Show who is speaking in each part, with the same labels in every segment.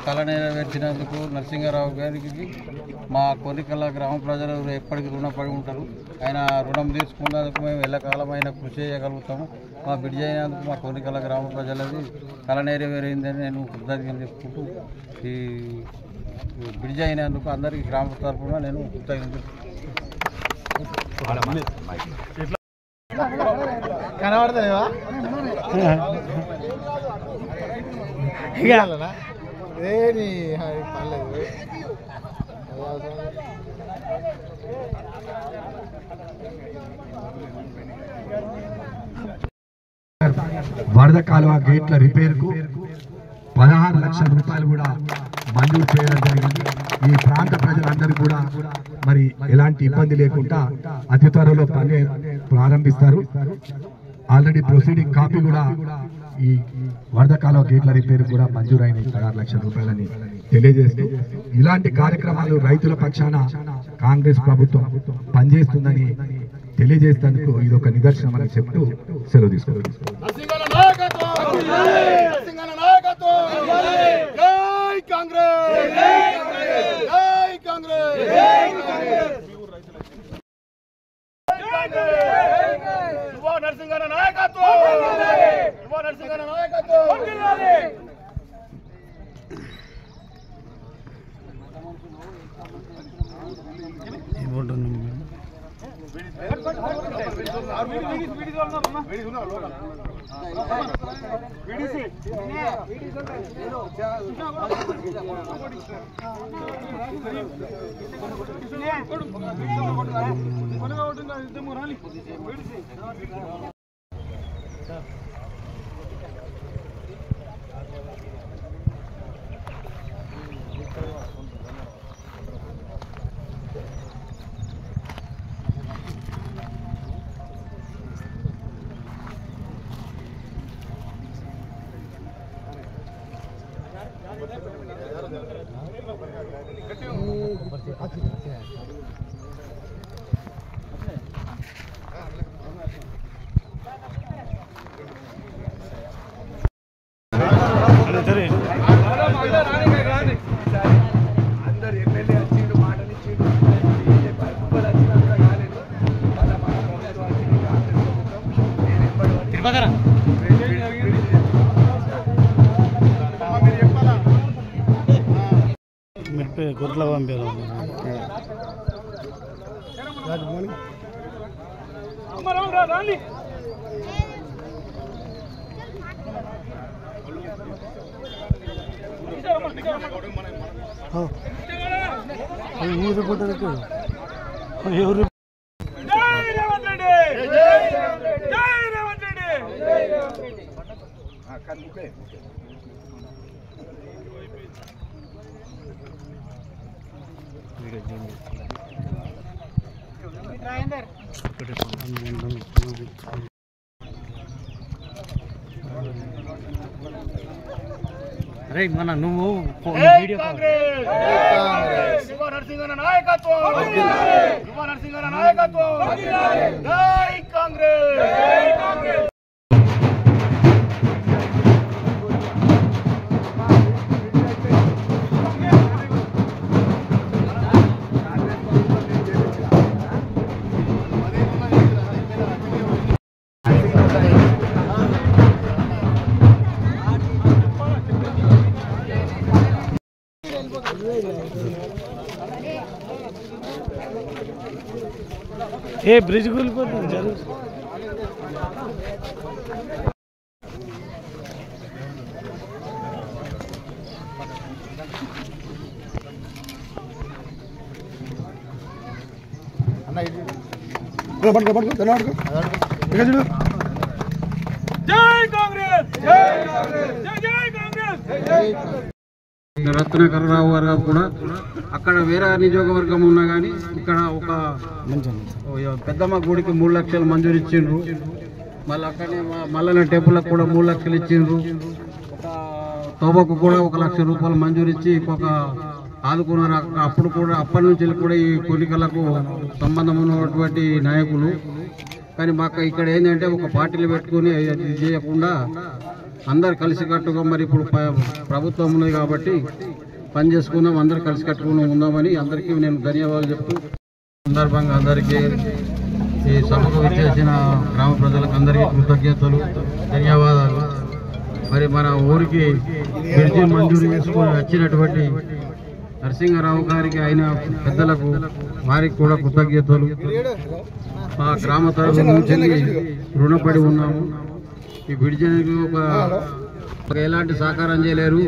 Speaker 1: కళ నెరవేర్చినందుకు నరసింహారావు గారికి మా కొనికల గ్రామ ప్రజలు ఎప్పటికీ రుణపడి ఉంటారు. ఆయన రుణం తీసుకున్నందుకు మేము ఎల్లకాలమైన కృషి చేయగలుగుతాము. మా బిడ్డ అయినందుకు మా కొనికల గ్రామ ప్రజలది కళ నెరవేరిందని నేను కృతజ్ఞతలు చెప్పుకుంటూ ఈ బిడ్డ అయినందుకు అందరికీ గ్రామ తరఫున నేను కృతజ్ఞతలు
Speaker 2: కనబడతావా
Speaker 3: వరద కాలువ గేట్ల రిపేర్ కు 16 లక్షల రూపాయలు కూడా మంజూరు చేయడం జరిగింది. ఈ ప్రాంత ప్రజలందరూ కూడా మరి ఎలాంటి ఇబ్బంది లేకుండా అతి త్వరలో పని ప్రారంభిస్తారు. ఆల్రెడీ ప్రొసీడింగ్ కాపీ కూడా ఈ వరద కాలువ గేట్ల రిపేర్ కూడా మంజూరైన 16 లక్షల రూపాయలని తెలియజేస్తూ ఇలాంటి కార్యక్రమాలు రైతుల పక్షాన కాంగ్రెస్ ప్రభుత్వం పనిచేస్తుందని తెలియజేసేందుకు ఇది ఒక నిదర్శనం అని చెప్తూ సెలవు తీసుకుంటారు.
Speaker 2: గుర్ల పంపారు ఎవరు అరే మన నువ్వు వీడియో
Speaker 4: నరసింహన నాయకత్వం నరసింహన నాయకత్వం జై కాంగ్రెస్.
Speaker 2: ఏ బ్రిడ్జ్ కూలిపోతుంది జరుగు
Speaker 4: జై కాంగ్రెస్ జై కాంగ్రెస్ జై కాంగ్రెస్.
Speaker 1: రత్నాకరరావు గారు కూడా అక్కడ వేరే నియోజకవర్గం ఉన్నా కానీ ఇక్కడ ఒక పెద్దమ్మ గుడికి 3 లక్షలు మంజూరు ఇచ్చిండ్రు. మళ్ళీ అక్కడనే మల్లన్న టెంపుల్కి కూడా 3 లక్షలు ఇచ్చిండ్రు. ఒక తోబకు కూడా 1 లక్ష రూపాయలు మంజూరు ఇచ్చి ఒక ఆదుకున్నారు. అప్పుడు కూడా అప్పటి నుంచి కూడా ఈ కోరికలకు సంబంధం ఉన్నటువంటి నాయకులు. కానీ మాకు ఇక్కడ ఏంటంటే ఒక పార్టీలు పెట్టుకుని ఇది చేయకుండా అందరు కలిసికట్టుగా మరి ఇప్పుడు ప్రభుత్వం ఉన్నది కాబట్టి పని చేసుకుందాం, అందరు కలిసికట్టుకుని ఉందామని అందరికీ నేను ధన్యవాదాలు చెప్తూ సందర్భంగా అందరికీ ఈ సభకు విచ్చేసిన గ్రామ ప్రజలకు అందరికీ కృతజ్ఞతలు, ధన్యవాదాలు. మరి మన ఊరికి బ్రిడ్జి మంజూరు చేసుకుని వచ్చినటువంటి నరసింహారావు గారికి అయిన పెద్దలకు వారికి కూడా కృతజ్ఞతలు. మా గ్రామ తరఫు నుంచి రుణపడి ఉన్నాము. ఈ బ్రిడ్జికి ఒక ఎలాంటి సహకారం చేయలేరు.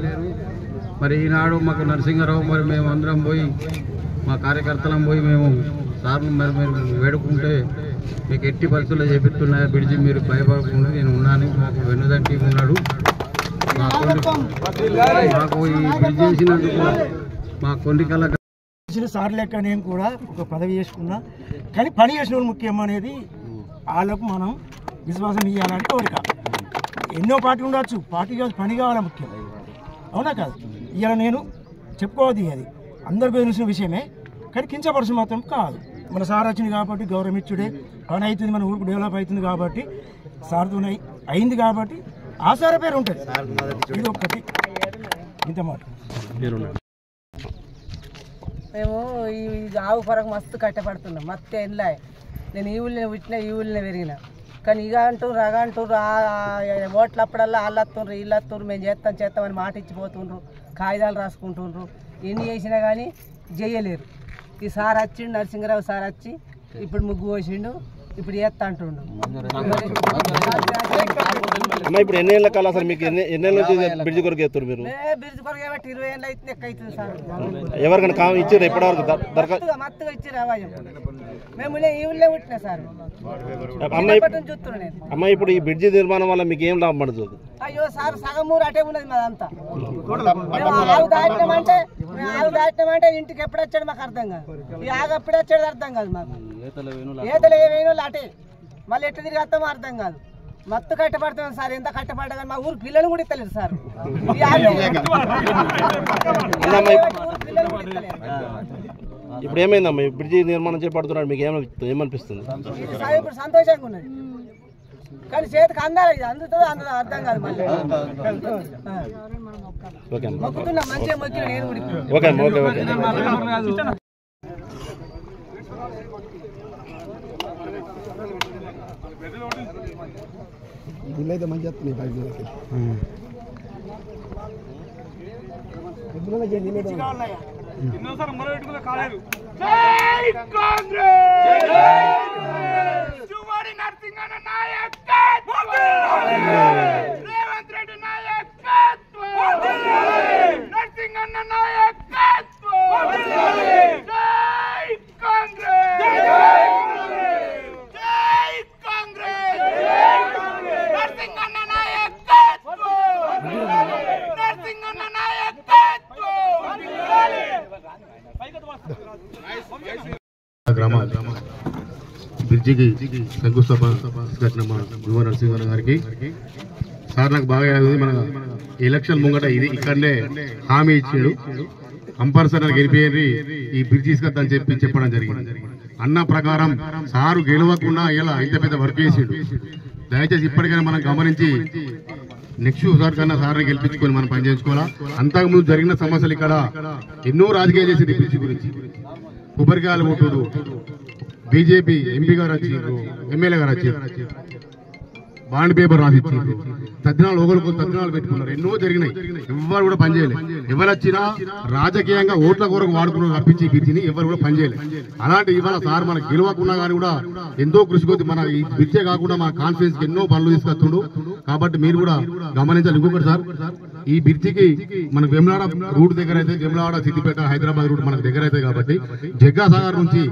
Speaker 1: మరి ఈనాడు మాకు నరసింహారావు మరి మేము అందరం పోయి మా కార్యకర్తలం పోయి మేము సార్లు మరి మీరు వేడుకుంటే మీకు ఎట్టి పరిస్థితుల్లో చేపిస్తున్నాయి బ్రిడ్జి, మీరు భయపడకుండా నేను ఉన్నాను, మాకు వెన్నుదంటి ఉన్నాడు. మాకు ఈ బ్రిడ్జి చేసినందుకు మా కొండికల
Speaker 5: సార్ లెక్క నేను కూడా ఒక పదవి చేసుకున్నా, కానీ పని చేసిన వాళ్ళు ముఖ్యం అనేది వాళ్ళకు మనం విశ్వాసం ఇవ్వాలని కోరిక. ఎన్నో పార్టీ ఉండొచ్చు, పార్టీ కాదు పని కావాలా ముఖ్యం, అవునా కాదు? ఇవాళ నేను చెప్పుకోవద్దు, అది అందరికీ తెలిసిన విషయమే, కానీ కించపరచు మాత్రం కాదు. మన సార్ వచ్చింది కాబట్టి గౌరవించుడే పని అవుతుంది, మన ఊరికి డెవలప్ అవుతుంది కాబట్టి సార్తో అయింది కాబట్టి ఆ సార్ పేరు ఉంటుంది. ఇది ఒక్కటి ఇంత మాట.
Speaker 6: మేము ఈ ఆవు కొరకు మస్తు కట్టపడుతున్నాం. మస్తు ఎండ్లాయ్. నేను ఈ ఊళ్ళో పుట్టినా, ఈ ఊళ్ళో పెరిగిన. కానీ ఇక అంటారు రగ అంటారు, ఓట్లు అప్పుడల్లా వాళ్ళు వస్తుండ్రు వీళ్ళు వస్తుండ్రు, మేము చేస్తామని మాట ఇచ్చిపోతుండ్రు, కాగితాలు రాసుకుంటుండ్రు. ఎన్ని చేసినా కానీ చేయలేరు. ఈ సార్ వచ్చిండు, నరసింహారావు సార్ వచ్చి ఇప్పుడు ముగ్గు పోసిండు, ఇప్పుడు చేస్తా అంటుండు.
Speaker 2: ఇప్పుడు ఎన్ని ఏళ్ళ కాలం సార్ మీకు? ఎన్నేళ్ళ నుంచి బ్రిడ్జ్ కొరకు చేస్తారు మీరు?
Speaker 6: బ్రిడ్జ్ కొరకు 20 ఏళ్ళు అయితే ఎక్క అవుతుంది సార్.
Speaker 2: ఎవరికైనా ఇచ్చారు ఇప్పటివరకు దరఖాస్తు?
Speaker 6: మత్తుగా ఇచ్చారు అవాజం. మేము ఈ ఊళ్ళో పుట్టినా సార్. చూస్తున్నాను నేను.
Speaker 2: అమ్మ, ఇప్పుడు ఈ బ్రిడ్జి నిర్మాణం వల్ల మీకు ఏం లాభం పడుతుంది?
Speaker 6: అయ్యో సార్, సగం ఊరు అటే ఉన్నది మాదంతా. ఆవు దాటినామంటే ఇంటికి ఎప్పుడు వచ్చాడు మాకు అర్థం కాదు. ఈ ఆగు ఎప్పుడు వచ్చాడు అర్థం కాదు మాకు. ఏతలు ఏమైనా అటే మళ్ళీ ఎట్లా తిరిగి వస్తామో అర్థం కాదు. మత్తు కట్టపడుతున్నాం సార్. ఎంత కట్టపడ్డా కానీ మా ఊరు పిల్లలు కూడా ఇస్తలేరు సార్.
Speaker 2: ఇప్పుడు ఏమైందమ్మా? బ్రిడ్జి నిర్మాణం చేపడుతున్నాడు, మీకు ఏమనిపిస్తుంది?
Speaker 6: ఇప్పుడు సంతోషంగా ఉన్నది, కానీ చేతికి అందాలి. ఇది అందుతుందో అందులో అర్థం కాదు. మళ్ళీ మొక్కుతున్నా, మంచిగా మొక్కిన నేను కూడా.
Speaker 2: ఓకే అమ్మా, ఓకే ఓకే.
Speaker 5: అయితే మంచి వస్తుంది
Speaker 4: రేవంత్ రెడ్డి నాయకత్వం, నరసింహన్న నాయకత్వం, జై కాంగ్రెస్, జై కాంగ్రెస్, నరసింహన్న నాయకత్వం, నరసింహన్న నాయకత్వం.
Speaker 7: గ్రామ బ్రిడ్జికి శంకుస్థాపన కట్టిన మా యువ నరసింహన్ గారికి సార్ నాకు బాగా మన ఎలక్షన్ ముంగట ఇది ఇక్కడనే హామీ ఇచ్చాడు, కంపల్సరీ నాకు గెలిపేయండి ఈ బ్రిడ్జ్ తీసుకొద్దని చెప్పడం జరిగింది. అన్న ప్రకారం సారు గెలవకుండా ఇలా ఇంత పెద్ద వర్క్ చేసిండు. దయచేసి ఇప్పటికైనా మనం గమనించి నెక్స్ట్ సార్ కన్నా సార్ని గెలిపించుకొని మనం పనిచేసుకోవాలా. అంతకుముందు జరిగిన సమస్యలు ఇక్కడ ఎన్నో రాజకీయాలు చేసింది బ్రిడ్జ్ గురించి. కొబ్బరికాయలు కొట్టుడు, బీజేపీ ఎంపీ గారు వచ్చిండ్రు, ఎమ్మెల్యే గారు వచ్చిండ్రు, బాండ్ పేపర్ రాసిచ్చిండ్రు, తద్దినాలు ఒకరికి తద్దినాలు పెట్టుకున్నారు. ఎన్నో జరిగినాయి, ఎవరు కూడా పనిచేయలేదు. ఎవరు వచ్చినా రాజకీయంగా ఓట్ల కొరకు వాడుకున్నారు తప్పించి బ్రిడ్జిని ఎవరు కూడా పనిచేయలేదు. అలాంటి ఇవాళ సార్ మనకు గెలవకున్నా కానీ కూడా ఎంతో కృషి కొద్ది మన ఈ బ్రిడ్జే కాకుండా మన కాన్ఫిడెన్స్ ఎన్నో పనులు తీసుకొస్తుండు. కాబట్టి మీరు కూడా గమనించాలి. ఇంకొకటి సార్, ఈ బ్రిడ్జికి మన వేములవాడ రూట్ దగ్గర అయితే, వేములవాడ సిద్దిపేట హైదరాబాద్ రూట్ మనకు దగ్గర అయితే కాబట్టి జగ్గాసాగర్ నుంచి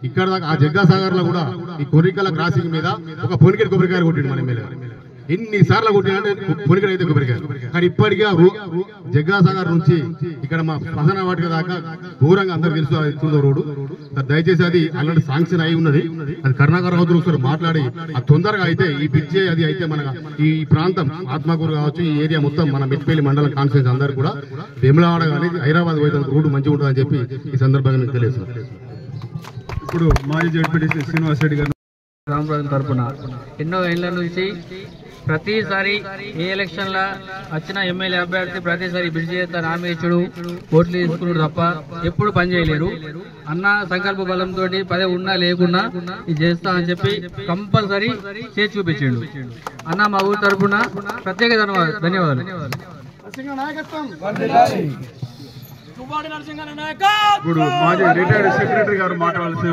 Speaker 7: ఇక్కడ దాకా ఆ జగ్గాసాగర్ లో కూడా ఈ కొర్రికల క్రాసింగ్ మీద ఒక పొనికెట్ కొబ్బరికాయ కొట్టిండు మన ఎమ్మెల్యే. ఎన్నిసార్లు కొట్టినంటే పొలికడైతే కొబ్బరికాయలు. కానీ ఇప్పటికీ జగ్గాసాగర్ నుంచి ఇక్కడ మా ప్రధాన వాటిక దాకా దూరంగా అందరు తెలుసు రోడ్డు. దయచేసి అది ఆల్రెడీ శాంక్షన్ అయి ఉన్నది. అది కరుణాకర్ రావు ఒకసారి మాట్లాడి అది తొందరగా అయితే ఈ బ్రిడ్జ్ అది అయితే మన ఈ ప్రాంతం ఆత్మకూరు కావచ్చు, ఈ ఏరియా మొత్తం మన మెట్పల్లి మండలం కాన్ఫరెన్స్ అందరూ కూడా వేములవాడ కానీ హైదరాబాద్ పోయేందుకు రోడ్డు మంచిగా ఉంటుందని చెప్పి ఈ సందర్భంగా మీకు తెలియదు.
Speaker 8: ఇప్పుడు మాజీ జడ్పీటీసీ శ్రీనివాస్ రెడ్డి గారు
Speaker 9: గ్రామ ప్రజల తరఫున ఎన్నో ఏళ్ల నుంచి ప్రతిసారి ఏ ఎలక్షన్ల వచ్చిన ఎమ్మెల్యే అభ్యర్థి ప్రతిసారి బ్రిడ్జ్ చేస్తా హామీ ఇచ్చుడు, ఓట్లు తీసుకున్నాడు తప్ప ఎప్పుడు పనిచేయలేరు. అన్న సంకల్ప బలంతో పదే ఉన్నా లేకున్నా ఇది చేస్తా అని చెప్పి కంపల్సరీ చేసి చూపించిండు. అన్న మా ఊరి తరఫున ప్రత్యేక ధన్యవాదాలు.
Speaker 8: ఇప్పుడు మాజీ రిటైర్డ్ సెక్రటరీ గారు మాట్లాడాల్సి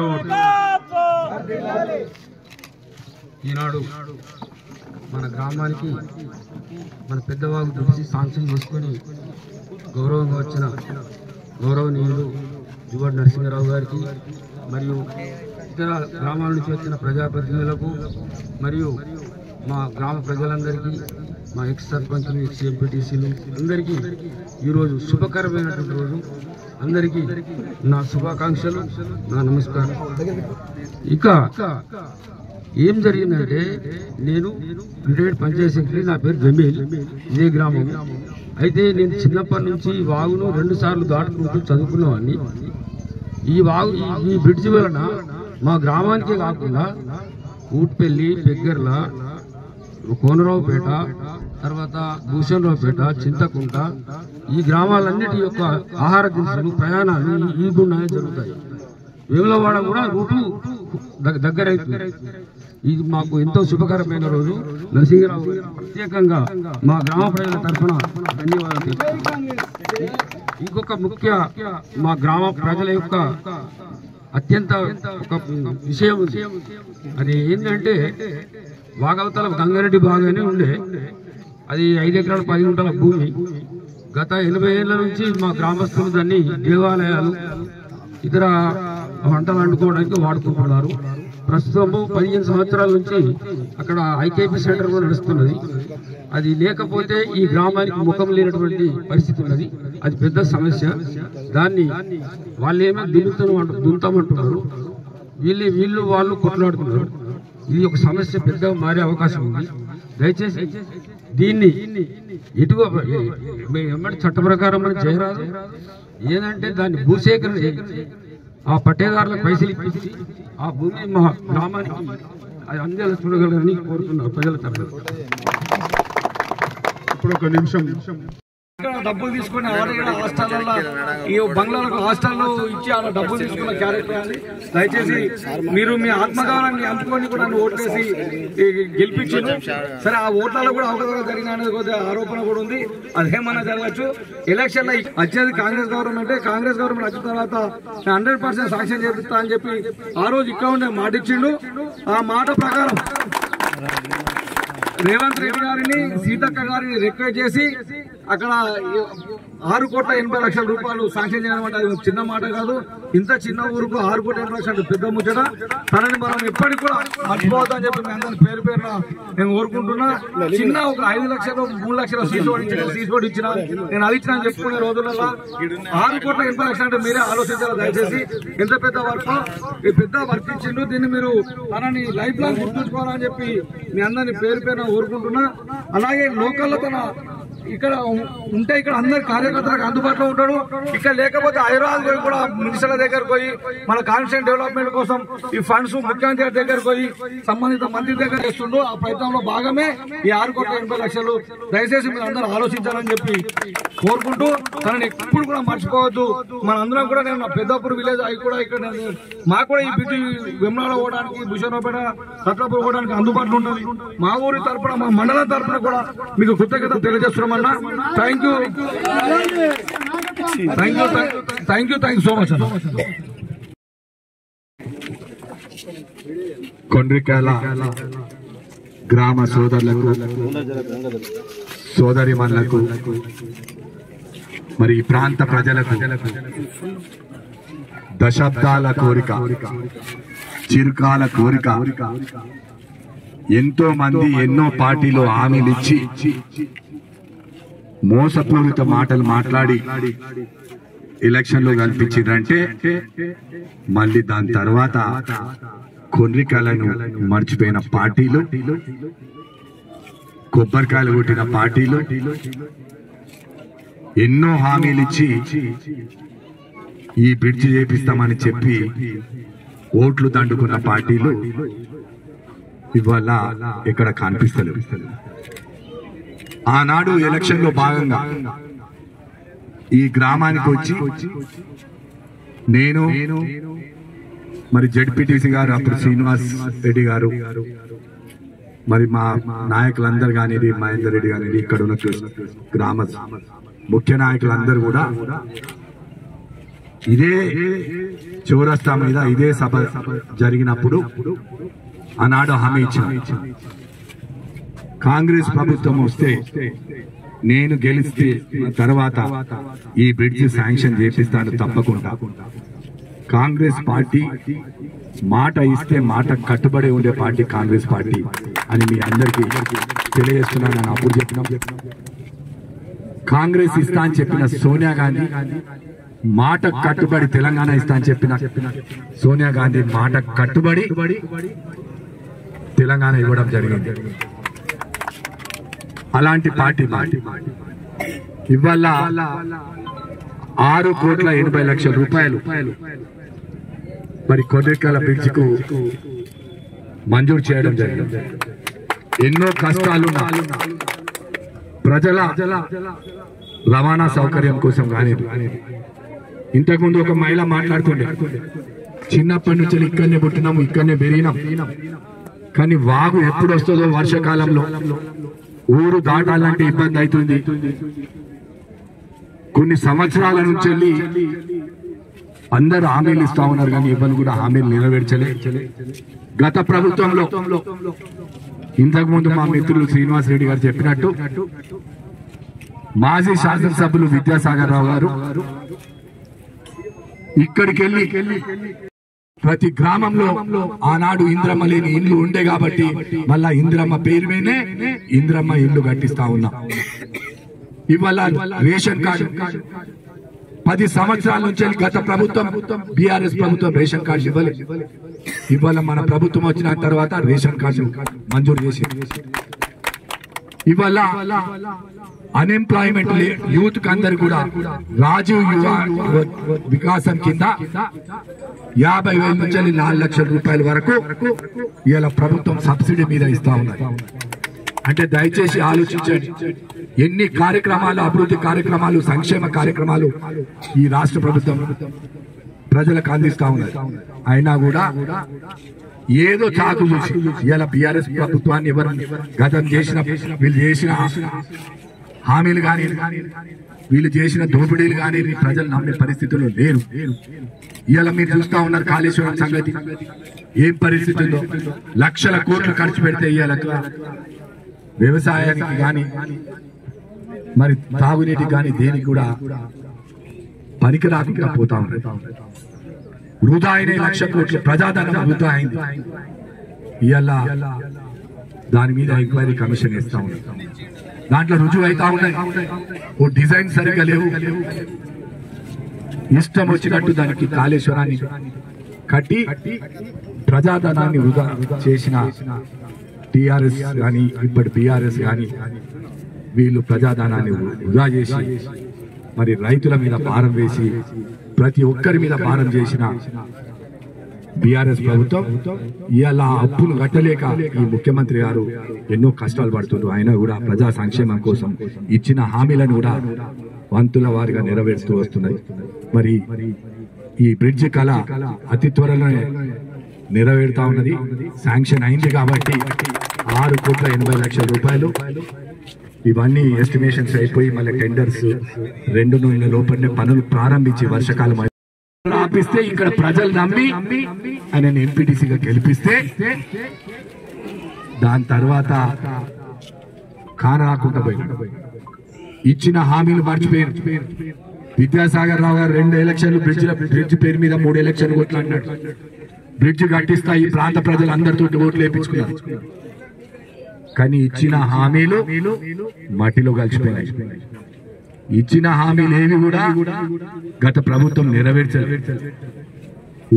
Speaker 10: ఈనాడు మన గ్రామానికి మన పెద్దవాళ్ళు చూసి శాంక్షన్ చేసుకొని గౌరవంగా వచ్చిన గౌరవనీయులు జువాడి నరసింహారావు గారికి మరియు ఇతర గ్రామాల నుంచి వచ్చిన ప్రజాప్రతినిధులకు మరియు మా గ్రామ ప్రజలందరికీ, మా ఎక్స్ సర్పంచులు, ఎక్స్ ఎంపీటీసీలు అందరికీ ఈరోజు శుభకరమైనటువంటి రోజు. అందరికీ నా శుభాకాంక్షలు, నా నమస్కారం. ఇక ఏం జరిగిందంటే, నేను రిటైర్డ్ పంచాయతీ సెక్రటరీ, నా పేరు జమీల్, ఇదే గ్రామం. అయితే నేను చిన్నప్పటి నుంచి ఈ వాగును 2 సార్లు దాటుకుంటూ చదువుకున్నవాడిని. ఈ బ్రిడ్జి వలన మా గ్రామానికే కాకుండా ఊట్పల్లి, పెగ్గర్ల, కోనరావుపేట, తర్వాత భూషణరావుపేట, చింతకుంట ఈ గ్రామాలన్నిటి యొక్క ఆహార దినుసులు ప్రయాణాలు ఈ గుండానే జరుగుతాయి. వేములవాడ కూడా రూటు దగ్గరైతుంది. ఇది మాకు ఎంతో శుభకరమైన రోజు. నరసింహరావు ప్రత్యేకంగా మా గ్రామ ప్రజల తరఫున ధన్యవాదాలు. ఇంకొక ముఖ్య మా గ్రామ ప్రజల యొక్క అత్యంత ఒక విషయం ఉంది. అది ఏంటంటే, వాగవతల గంగారెడ్డి బాగానే ఉండే, అది 5 ఎకరాల 10 గుంటల భూమి. గత 80 ఏళ్ల నుంచి మా గ్రామస్తులు దాన్ని దేవాలయాలు, ఇతర వంటలు వండుకోవడానికి వాడుకుంటున్నారు. ప్రస్తుతము 15 సంవత్సరాల నుంచి అక్కడ ఐకేపీ సెంటర్ కూడా నడుస్తున్నది. అది లేకపోతే ఈ గ్రామానికి ముఖం లేనటువంటి పరిస్థితి ఉన్నది. అది పెద్ద సమస్య. దాన్ని వాళ్ళు ఏమో దుంతామంటున్నారు, వాళ్ళు కొట్లాడుతున్నారు. ఇది ఒక సమస్య పెద్దగా మారే అవకాశం ఉంది. దయచేసి దీన్ని ఎమ్మటి చట్ట ప్రకారం మనం చేయరాదు. ఏదంటే దాన్ని భూసేకరణ చేయించి ఆ పట్టేదారులకు పైసలు ఇప్పించి ఆ భూమి మా గ్రామానికి అందేలా చూడగలరని కోరుతున్నారు ప్రజల తరఫున.
Speaker 8: ఇప్పుడు ఒక నిమిషం.
Speaker 11: డబ్బులు తీసుకుని ఎవరైనా హాస్టల్లో ఈ బంగ్లాలకు హాస్టల్లో ఇచ్చి అలా డబ్బులు తీసుకున్న క్యారెక్టర్ అని దయచేసి మీరు మీ ఆత్మగౌరవాన్ని అందుకొని కూడా ఓట్లేసి గెలిపించారు. సరే, ఆ ఓట్లలో కూడా అవకతవకలు జరిగిన అనేది కొద్దిగా ఆరోపణ కూడా ఉంది. అదేమన్నా జరగచ్చు. ఎలక్షన్లో వచ్చేది కాంగ్రెస్ గవర్నమెంట్. కాంగ్రెస్ గవర్నమెంట్ వచ్చిన తర్వాత 100% సాక్ష్యం చేపిస్తా అని చెప్పి ఆ రోజు ఇక్కడ ఉండే మాట ఇచ్చిండు. ఆ మాట ప్రకారం రేవంత్ రెడ్డి గారిని, సీతక్క గారిని రిక్వెస్ట్ చేసి అక్కడ 6,80,00,000 రూపాయలు శాంక్షన్ చేయడం అంటే అది చిన్న మాట కాదు. ఇంత చిన్న ఊరుకు 6,80,00,000 పెద్ద ముచ్చట. తనని మనం ఎప్పటికి కూడా మర్చిపోవద్దని చెప్పి మీ అందరిని పేరు పేరున నేను కోరుకుంటున్నా. చిన్న ఒక 5 లక్షలు 3 లక్షల సీసోడ్ ఇచ్చిన నేను అది ఇచ్చిన చెప్పుకునే రోజులలో 6,80,00,000 అంటే మీరే ఆలోచించాలి దయచేసి. ఎంత పెద్ద వర్క్, పెద్ద వర్క్ ఇచ్చిండు. దీన్ని మీరు తనని లైఫ్ లాంగ్ గుర్తుంచుకోవాలని చెప్పి మీ అందరిని పేరు పేరున కోరుకుంటున్నా. అలాగే లోకల్లో తన ఇక్కడ ఉంటే ఇక్కడ అందరు కార్యకర్తలకు అందుబాటులో ఉంటాడు. ఇక్కడ లేకపోతే హైదరాబాద్ పోయి కూడా మినిస్టర్ల దగ్గరకు పోయి మన కాన్స్టిట్యూషన్ డెవలప్మెంట్ కోసం ఈ ఫండ్స్ ముఖ్యమంత్రి దగ్గరకు పోయి సంబంధిత మంత్రి దగ్గర చేస్తుండ్రు. ఆ ప్రయత్నంలో భాగమే ఈ 6,80,00,000. దయచేసి మీరు అందరూ ఆలోచించాలని చెప్పి కోరుకుంటూ తనని ఎప్పుడు కూడా మర్చిపోవద్దు. మనందరం కూడా నేను నా పెద్దాపూర్ విలేజ్ అవి కూడా ఇక్కడ మాకు కూడా ఈ బిడ్డి వెమ్నాడ పోవడానికి, భూషణపేట, సత్రాపూర్ పోవడానికి అందుబాటులో ఉంటుంది. మా ఊరి తరఫున, మా మండలం తరఫున కూడా మీకు కృతజ్ఞత తెలియజేస్తున్నామన్నా. థ్యాంక్ యూ సో మచ్ అన్న.
Speaker 3: కొండ్రికాయల గ్రామ సోదరులకు, సోదరిమణులకు, మరి ఈ ప్రాంత ప్రజలకు దశాబ్దాల కోరిక, చిరకాల కోరిక ఎంతో మంది ఎన్నో పార్టీలు హామీలు ఇచ్చి మోసపూరిత మాటలు మాట్లాడి ఎలక్షన్లో కల్పించిందంటే మళ్ళీ దాని తర్వాత కొన్నికాయలను మర్చిపోయిన పార్టీలు, కొబ్బరికాయలు కొట్టిన పార్టీలు, ఎన్నో హామీలు ఇచ్చి ఈ బ్రిడ్జి చేపిస్తామని చెప్పి ఓట్లు దండుకున్న పార్టీలు ఇవాళ ఇక్కడ కనిపిస్తలేవు. ఆనాడు ఎలక్షన్ లో భాగంగా ఈ గ్రామానికి వచ్చి నేను మరి జడ్పీటీసీ గారు అప్పుడు శ్రీనివాస్ రెడ్డి గారు, మరి మా నాయకులందరూ కానివ్వండి, మహేందర్ రెడ్డి కానివ్వండి, ఇక్కడ ఉన్న గ్రామ ముఖ్య నాయకులందరూ కూడా ఇదే చౌరస్తా మీద ఇదే సభ జరిగినప్పుడు ఆనాడు హామీ ఇచ్చిన కాంగ్రెస్ ప్రభుత్వం వస్తే నేను గెలిస్తే తర్వాత ఈ బ్రిడ్జ్ శాంక్షన్ చేపిస్తాను తప్పకుండా. కాంగ్రెస్ పార్టీ మాట ఇస్తే మాట కట్టుబడి ఉండే పార్టీ కాంగ్రెస్ పార్టీ అని మీ అందరికీ తెలియజేస్తున్నాను. నేను అప్పుడు చెప్పిన కాంగ్రెస్ ఇస్తా అని చెప్పిన సోనియా గాంధీ మాట కట్టుబడి తెలంగాణ ఇస్తా అని చెప్పిన సోనియా గాంధీ మాట కట్టుబడి తెలంగాణ ఇవ్వడం జరిగింది. అలాంటి పార్టీ ఇవాళ 6,80,00,000 రూపాయలు మరి కొన్నికల బ్రిడ్జికు మంజూరు చేయడం జరిగింది. ఎన్నో కష్టాలు ప్రజల రవాణా సౌకర్యం కోసం కానీ ఇంతకుముందు ఒక మహిళ మాట్లాడుతుండే, చిన్నప్పటి నుంచి ఇక్కడనే పుట్టినాము, ఇక్కడనే పెరిగినాం, కానీ వాగు ఎప్పుడు వస్తుందో వర్షాకాలంలో ఊరు దాటాలంటే ఇబ్బంది అవుతుంది. కొన్ని సంవత్సరాల నుంచి వెళ్ళి అందరూ హామీలు ఇస్తా ఉన్నారు, కానీ ఇవ్వను కూడా హామీలు నెరవేర్చలే. గత ప్రభుత్వంలో ఇంతకుముందు మా మిత్రులు శ్రీనివాస్ రెడ్డి గారు చెప్పినట్టు మాజీ శాసనసభ్యులు విద్యాసాగర్ రావు గారు ఇక్కడికి వెళ్ళి ప్రతి గ్రామంలో ఆనాడు ఇంద్రమ్మ లేని ఇల్లు ఉండే కాబట్టి మళ్ళా ఇంద్రమ్మ పేరు మీదే ఇంద్రమ్మ ఇల్లు కట్టిస్తా ఉన్నా. ఇవాళ రేషన్ కార్డు 10 సంవత్సరాల నుంచి గత ప్రభుత్వం బీఆర్ఎస్ ప్రభుత్వం రేషన్ కార్డు ఇవ్వలేదు. ఇవాళ మన ప్రభుత్వం వచ్చిన తర్వాత రేషన్ కార్డు మంజూరు చేసి ఇవాళ అన్ఎంప్లాయ్మెంట్ యూత్ కి అందరు కూడా రాజీవ్ యువ వికాసం కింద 50,000 నుంచి 4 లక్షల రూపాయల వరకు ఇలా ప్రభుత్వం సబ్సిడీ మీద ఇస్తా ఉన్నారు. అంటే దయచేసి ఆలోచించండి, ఎన్ని కార్యక్రమాలు, అభివృద్ధి కార్యక్రమాలు, సంక్షేమ కార్యక్రమాలు ఈ రాష్ట్ర ప్రభుత్వం ప్రజలకు అందిస్తా ఉన్నారు. అయినా కూడా ఏదో చాకు చూసి ఇలా బీఆర్ఎస్ ప్రభుత్వాన్ని ఎవరు గతం చేసిన వీళ్ళు చేసిన హామీలు కానీ వీళ్ళు చేసిన దోపిడీలు కానీ ప్రజలు నమ్మే పరిస్థితుల్లో లేరు. ఇవాళ మీరు చూస్తా ఉన్నారు కాళేశ్వరం సంగతి ఏం పరిస్థితి ఉందో. లక్షల కోట్లు ఖర్చు పెడితే ఇవాళ వ్యవసాయానికి కానీ మరి తాగునీటికి కానీ దేనికి కూడా పనికి రాకుండా పోతా ఉన్నాయి. వృధా అయిన 1,00,000 కోట్లు ప్రజాధనం వృధా అయింది. ఇవాళ దాని మీద ఎంక్వైరీ కమిషన్ ఇస్తా ఉంది. దాంట్లో రుజువు అవుతా ఉన్నాయి. ఓ డిజైన్ సరిగ్గా లేవు, ఇష్టం వచ్చినట్టు దానికి కాళేశ్వరాన్ని కట్టి ప్రజాధనాన్ని వృధా చేసిన టిఆర్ఎస్ కానీ ఇప్పటి బీఆర్ఎస్ కానీ వీళ్ళు ప్రజాధనాన్ని వృధా చేసి మరి రైతుల మీద భారం వేసి ప్రతి ఒక్కరి మీద భారం చేసిన బీఆర్ఎస్ ప్రభుత్వం ఇవాళ అప్పులు కట్టలేక ఈ ముఖ్యమంత్రి గారు ఎన్నో కష్టాలు పడుతున్నారు. ఆయన కూడా ప్రజా సంక్షేమం కోసం ఇచ్చిన హామీలను కూడా వంతుల వారిగా నెరవేరుస్తూ వస్తున్నాయి. మరి ఈ బ్రిడ్జ్ కళ అతి త్వరలోనే నెరవేరుతా ఉన్నది. శాంక్షన్ అయింది కాబట్టి 6,80,00,000 రూపాయలు ఇవన్నీ ఎస్టిమేషన్స్ అయిపోయి మళ్ళీ టెండర్స్ 2 నెలల లోపలనే పనులు ప్రారంభించి వర్షకాలం ఆపిస్తే ఇక్కడ ప్రజలు నమ్మి ఆయన ఎంపీటీసీగా గెలిపిస్తే దాని తర్వాత కాన రాకుండా పోయినాడు. ఇచ్చిన హామీలు మర్చిపోయారు. విద్యాసాగర్ రావు గారు 2 ఎలక్షన్లు బ్రిడ్జ్ పేరు మీద 3 ఎలక్షన్లు ఓట్లు అన్నాడు. బ్రిడ్జ్ కట్టిస్తా ఈ ప్రాంత ప్రజలు అందరితో ఓట్లు వేయించుకున్నారు. కానీ ఇచ్చిన హామీలు మట్టిలో కలిసిపోయినాయి. ఇచ్చిన హామీలు ఏవి కూడా గత ప్రభుత్వం నెరవేర్చలేదు.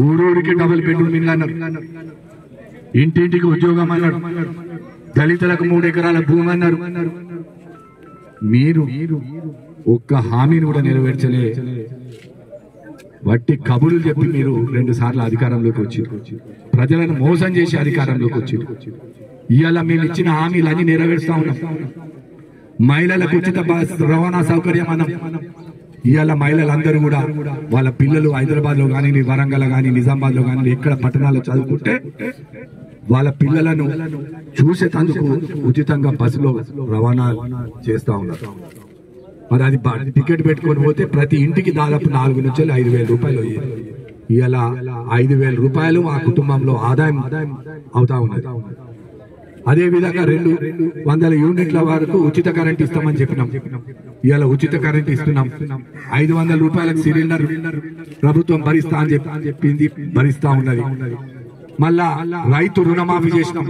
Speaker 3: ఊరూరికి డబుల్ బెడ్రూమ్ ఇల్లు అన్నారు, ఇంటింటికి ఉద్యోగం అన్నారు, దళితులకు 3 ఎకరాల భూమి అన్నారు. మీరు ఒక్క హామీని కూడా నెరవేర్చలే. వట్టి కబుర్లు చెప్పి మీరు 2 సార్లు అధికారంలోకి వచ్చారు, ప్రజలను మోసం చేసి అధికారంలోకి వచ్చారు. ఇవాళ మేము ఇచ్చిన హామీలన్నీ నెరవేరుస్తా ఉన్నాం. మహిళలకు ఉచిత బస్ రవాణా సౌకర్యం అన్నాం. ఇవాళ మహిళలందరూ కూడా వాళ్ళ పిల్లలు హైదరాబాద్ లో కానీ, వరంగల్ కానీ, నిజామాబాద్ లో కానీ, ఎక్కడ పట్టణాల్లో చదువుకుంటే వాళ్ళ పిల్లలను చూసేందుకు ఉచితంగా బస్సులో రవాణా చేస్తా ఉన్నారు. మరి అది టికెట్ పెట్టుకొని పోతే ప్రతి ఇంటికి దాదాపు 4 నుంచి 5,000 రూపాయలు అయ్యేది. ఇవాళ 5,000 రూపాయలు ఆ కుటుంబంలో ఆదాయం అవుతా ఉన్నది. అదే విధంగా 200 యూనిట్ల వరకు ఉచిత కరెంట్ ఇస్తామని చెప్పినాం. ఇవాళ ఉచిత కరెంట్ ఇస్తున్నాం. 500 రూపాయలకు సిలిండర్ ప్రభుత్వం భరిస్తా అని చెప్పింది, భరిస్తా ఉన్నది. మళ్ళా రైతు రుణమాఫీ చేసినాం.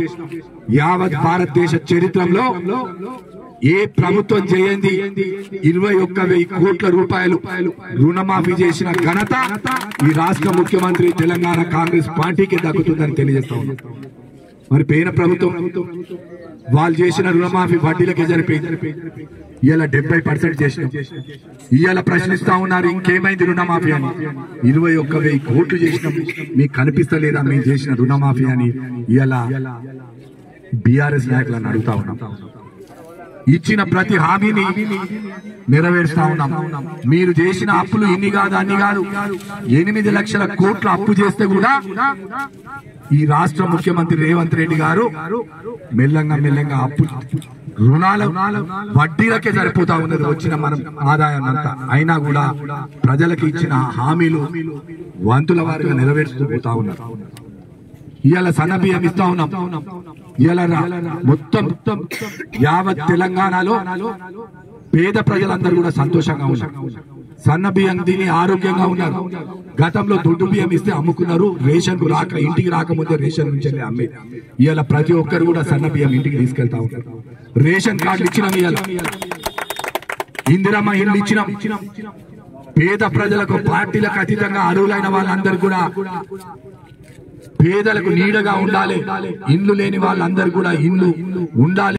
Speaker 3: యావత్ భారతదేశ చరిత్రలో ఏ ప్రభుత్వం చేయండి 21,000 కోట్ల రూపాయలు రుణమాఫీ చేసిన ఘనత ఈ రాష్ట్ర ముఖ్యమంత్రి తెలంగాణ కాంగ్రెస్ పార్టీకి దక్కుతుందని తెలియజేస్తా ఉన్నాం. మరి పేద ప్రభుత్వం వాళ్ళు చేసిన రుణమాఫీ వడ్డీలకే జరిపోయింది. ఇవాళ 70% చేసినాం. ఇవాళ ప్రశ్నిస్తా ఉన్నారు ఇంకేమైంది రుణమాఫీ అని. 21,000 కోట్లు చేసినాం, మీకు కనిపిస్తలేదా మేము చేసిన రుణమాఫీ అని ఇవాళ బీఆర్ఎస్ నాయకులను అడుగుతా ఉన్నాం. ఇచ్చిన ప్రతి హామీని నెరవేరుస్తా ఉన్నాం. మీరు చేసిన అప్పులు ఇన్ని కాదు అన్ని కాదు, 8 లక్షల కోట్ల అప్పు చేస్తే కూడా ఈ రాష్ట్ర ముఖ్యమంత్రి రేవంత్ రెడ్డి గారు మెల్లంగా అప్పు రుణాల వడ్డీలకే సరిపోతా ఉన్నది వచ్చిన మనం ఆదాయాన్ని అంతా. అయినా కూడా ప్రజలకు ఇచ్చిన హామీలు వంతుల వారిగా నెరవేరుస్తూ పోతా ఉన్నారు. ఇవాళ సన్న బియ్యం ఇస్తా ఉన్నాం. ఇవాళ మొత్తం యావత్ తెలంగాణలో పేద ప్రజలందరూ కూడా సంతోషంగా ఉన్నారు. సన్న బియ్యం తిని ఆరోగ్యంగా ఉన్నారు. గతంలో దొడ్డు బియ్యం ఇస్తే అమ్ముకున్నారు, రేషన్ కు రాక ఇంటికి రాకముందే రేషన్ నుంచి అమ్మే. ఇవాళ ప్రతి ఒక్కరు కూడా సన్న బియ్యం ఇంటికి తీసుకెళ్తా ఉన్నారు. రేషన్ కార్డులు ఇచ్చినాం, ఇవాళ ఇందిరమ్మ ఇల్లు ఇచ్చినాం. పేద ప్రజలకు పార్టీలకు అతీతంగా అర్హులైన వాళ్ళందరూ కూడా పేదలకు నీడగా ఉండాలి, ఇల్లు లేని వాళ్ళందరూ కూడా ఇల్లు ఉండాలి.